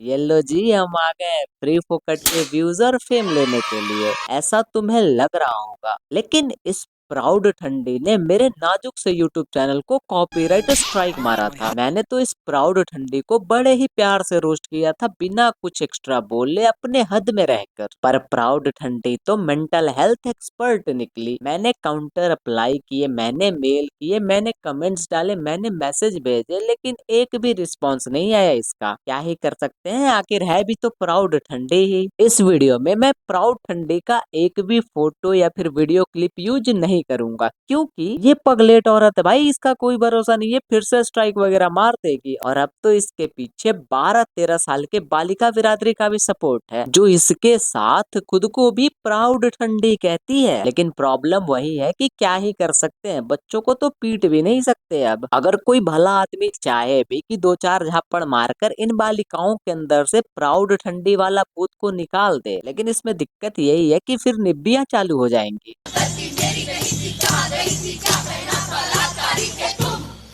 ये लो जी, हम आ गए फ्री फोकट के व्यूज और फेम लेने के लिए। ऐसा तुम्हें लग रहा होगा, लेकिन इस प्राउड ठंडी ने मेरे नाजुक से यूट्यूब चैनल को कॉपीराइट स्ट्राइक मारा था। मैंने तो इस प्राउड ठंडी को बड़े ही प्यार से रोस्ट किया था, बिना कुछ एक्स्ट्रा बोले, अपने हद में रहकर। पर प्राउड ठंडी तो मेंटल हेल्थ एक्सपर्ट निकली। मैंने काउंटर अप्लाई किए, मैंने मेल किए, मैंने कमेंट्स डाले, मैंने मैसेज भेजे, लेकिन एक भी रिस्पॉन्स नहीं आया। इसका क्या ही कर सकते हैं, आखिर है भी तो प्राउड ठंडी ही। इस वीडियो में मैं प्राउड ठंडी का एक भी फोटो या फिर वीडियो क्लिप यूज नहीं करूंगा, क्योंकि ये पगलेट औरत है भाई, इसका कोई भरोसा नहीं है, फिर से स्ट्राइक वगैरह मार देगी। और अब तो इसके पीछे 12-13 साल के बालिका बिरादरी का भी सपोर्ट है, जो इसके साथ खुद को भी प्राउड ठंडी कहती है। लेकिन प्रॉब्लम वही है कि क्या ही कर सकते हैं, बच्चों को तो पीट भी नहीं सकते। अब अगर कोई भला आदमी चाहे भी कि दो चार झापड़ मारकर इन बालिकाओं के अंदर से प्राउड ठंडी वाला भूत को निकाल दे, लेकिन इसमें दिक्कत यही है कि फिर निब्बियां चालू हो जाएंगी।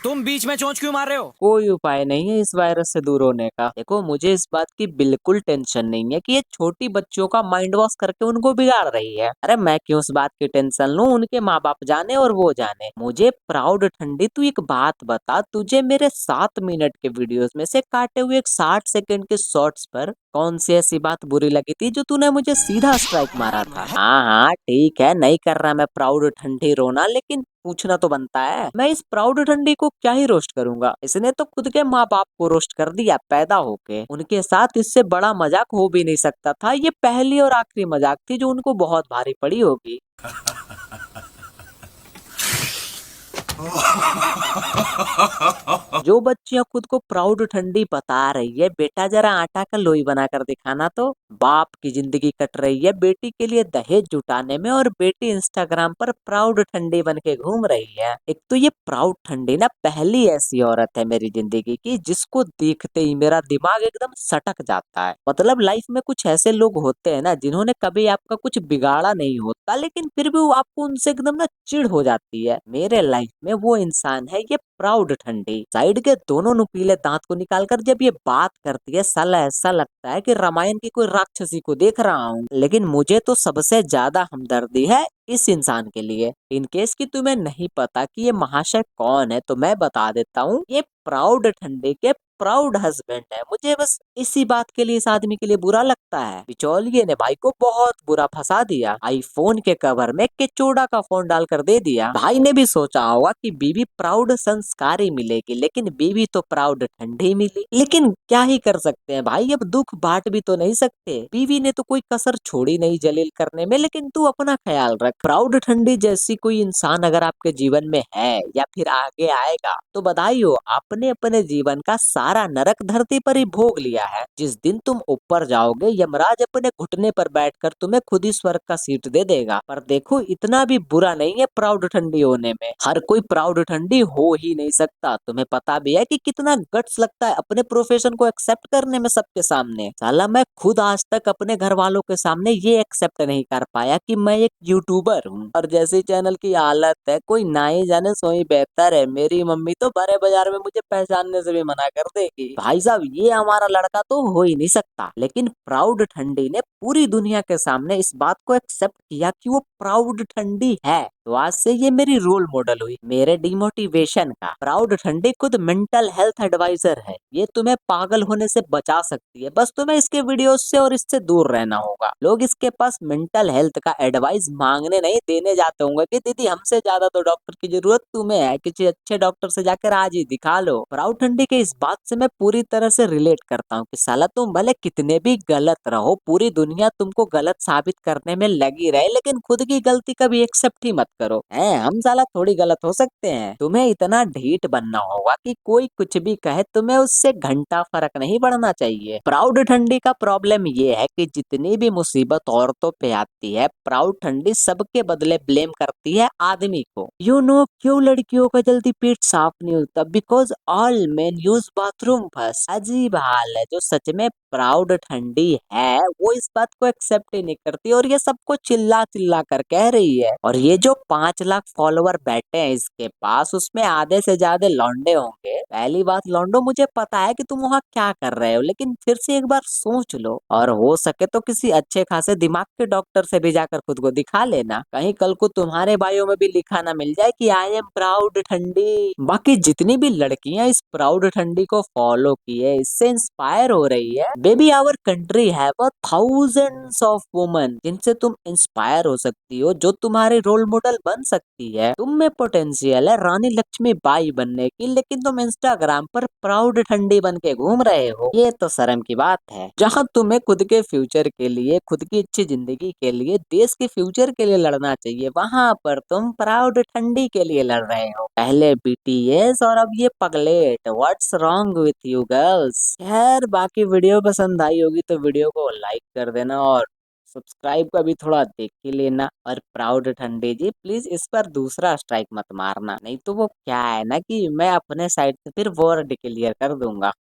तुम बीच में चोंच क्यों मार रहे हो? कोई उपाय नहीं है इस वायरस से दूर होने का। देखो, मुझे इस बात की बिल्कुल टेंशन नहीं है कि ये छोटी बच्चियों का माइंड वॉश करके उनको बिगाड़ रही है। अरे मैं क्यों उस बात की टेंशन लूं, उनके माँ बाप जाने और वो जाने। मुझे प्राउड ठंडी, तू एक बात बता, तुझे मेरे 7 मिनट के वीडियोस में से काटे हुए एक 60 सेकंड के शॉर्ट्स पर कौन सी ऐसी बात बुरी लगी थी जो तूने मुझे सीधा स्ट्राइक मारा था? हाँ हाँ ठीक है, नहीं कर रहा मैं प्राउड ठंडी रोना, लेकिन पूछना तो बनता है। मैं इस प्राउड ठंडी को क्या ही रोस्ट करूंगा, इसने तो खुद के माँ बाप को रोस्ट कर दिया पैदा होके। उनके साथ इससे बड़ा मजाक हो भी नहीं सकता था। ये पहली और आखिरी मजाक थी जो उनको बहुत भारी पड़ी होगी। जो बच्चियां खुद को प्राउड ठंडी बता रही है, बेटा जरा आटा का लोई बनाकर दिखाना तो। बाप की जिंदगी कट रही है बेटी के लिए दहेज जुटाने में, और बेटी इंस्टाग्राम पर प्राउड ठंडी बन के घूम रही है। एक तो ये प्राउड ठंडी ना पहली ऐसी औरत है मेरी जिंदगी की जिसको देखते ही मेरा दिमाग एकदम सटक जाता है। मतलब लाइफ में कुछ ऐसे लोग होते हैं ना, जिन्होंने कभी आपका कुछ बिगाड़ा नहीं होता, लेकिन फिर भी वो आपको उनसे एकदम ना चिढ़ हो जाती है। मेरे लाइफ में वो इंसान है ये प्राउड ठंडी। साइड के दोनों नुकीले दांत को निकालकर जब ये बात करती है, साला ऐसा लगता है कि रामायण की कोई राक्षसी को देख रहा हूँ। लेकिन मुझे तो सबसे ज्यादा हमदर्दी है इस इंसान के लिए। इन केस की तुम्हें नहीं पता कि ये महाशय कौन है, तो मैं बता देता हूँ, ये प्राउड ठंडी के प्राउड हस्बैंड है। मुझे बस इसी बात के लिए इस आदमी के लिए बुरा लगता है। बिचौलिए ने भाई को बहुत बुरा फंसा दिया, आईफोन के कवर में केचोड़ा का फोन डालकर दे दिया। भाई ने भी सोचा होगा कि बीवी प्राउड संस्कारी मिलेगी, लेकिन बीवी तो प्राउड ठंडी मिली। लेकिन क्या ही कर सकते हैं भाई, अब दुख बांट भी तो नहीं सकते। बीवी ने तो कोई कसर छोड़ी नहीं जलील करने में, लेकिन तू अपना ख्याल रख। प्राउड ठंडी जैसी कोई इंसान अगर आपके जीवन में है या फिर आगे आएगा, तो बधाई हो, आपने अपने जीवन का सारा नरक धरती पर ही भोग लिया है। जिस दिन तुम ऊपर जाओगे, यमराज अपने घुटने पर बैठकर तुम्हें खुद ही स्वर्ग का सीट दे देगा। पर देखो, इतना भी बुरा नहीं है प्राउड ठंडी होने में। हर कोई प्राउड ठंडी हो ही नहीं सकता। तुम्हें पता भी है कि कितना गट्स लगता है अपने प्रोफेशन को एक्सेप्ट करने में सबके सामने। साला मैं खुद आज तक अपने घर वालों के सामने ये एक्सेप्ट नहीं कर पाया कि मैं एक यूट्यूबर हूँ। और जैसे चैनल की हालत है, कोई ना ही जाने सो ही बेहतर है। मेरी मम्मी तो बड़े बाजार में मुझे पहचानने से भी मना कर देगी। भाई साहब, ये हमारा लड़का तो हो ही नहीं सकता। लेकिन प्राउड ठंडी ने पूरी दुनिया के सामने इस बात को एक्सेप्ट किया कि वो प्राउड ठंडी है। तो आज से ये मेरी रोल मॉडल हुई, मेरे डिमोटिवेशन का। प्राउड ठंडी खुद मेंटल हेल्थ एडवाइजर है। ये तुम्हें पागल होने से बचा सकती है, बस तुम्हें इसके वीडियोस से और इससे दूर रहना होगा। लोग इसके पास मेंटल हेल्थ का एडवाइस मांगने नहीं, देने जाते होंगे कि दीदी हमसे ज्यादा तो डॉक्टर की जरूरत तुम्हें है, किसी अच्छे डॉक्टर से जाकर आज ही दिखा लो। प्राउड ठंडी के इस बात से मैं पूरी तरह से रिलेट करता हूँ कि साला तुम भले कितने भी गलत रहो, पूरी दुनिया तुमको गलत साबित करने में लगी रहे, लेकिन खुद की गलती कभी एक्सेप्ट ही मत करो। हैं, हम साला थोड़ी गलत हो सकते हैं। तुम्हें इतना ढीठ बनना होगा कि कोई कुछ भी कहे, तुम्हें उससे घंटा फर्क नहीं पड़ना चाहिए। प्राउड ठंडी का प्रॉब्लम ये है कि जितनी भी मुसीबत औरतों पे आती है, प्राउड ठंडी सबके बदले ब्लेम करती है आदमी को। यू नो क्यों लड़कियों का जल्दी पेट साफ नहीं होता? Because all main use bathroom first. अजीब हाल है जो सच में प्राउड ठंडी है वो इस बात को एक्सेप्ट ही नहीं करती और ये सबको चिल्ला चिल्ला कर कह रही है। और ये जो 5 लाख फॉलोवर बैठे हैं इसके पास उसमें आधे से ज्यादा लौंडे होंगे। पहली बात लौंडो मुझे पता है कि तुम वहाँ क्या कर रहे हो, लेकिन फिर से एक बार सोच लो और हो सके तो किसी अच्छे खासे दिमाग के डॉक्टर से भी जाकर खुद को दिखा लेना। कहीं कल को तुम्हारे बायो में भी लिखा ना मिल जाए कि आई एम प्राउड ठंडी। बाकी जितनी भी लड़कियां इस प्राउड ठंडी को फॉलो किए इससे इंस्पायर हो रही है, baby our country have a thousands of women जिनसे तुम इंस्पायर हो सकती हो, जो तुम्हारे रोल मॉडल बन सकती है। तुम में पोटेंशियल है रानी लक्ष्मीबाई बनने की, लेकिन तुम इंस्टाग्राम पर प्राउड ठंडी बन के घूम रहे हो। ये तो शर्म की बात है। जहाँ तुम्हें खुद के फ्यूचर के लिए, खुद की अच्छी जिंदगी के लिए, देश के फ्यूचर के लिए लड़ना चाहिए, वहाँ पर तुम प्राउड ठंडी के लिए लड़ रहे हो। पहले बीटीएस और अब ये पगलेट। What's wrong with you girls. खैर बाकी वीडियो पसंद आई होगी तो वीडियो को लाइक कर देना और सब्सक्राइब का भी थोड़ा देख ही लेना। और प्राउड ठंडी जी प्लीज इस पर दूसरा स्ट्राइक मत मारना, नहीं तो वो क्या है ना कि मैं अपने साइड से फिर वॉर डिक्लेयर कर दूंगा।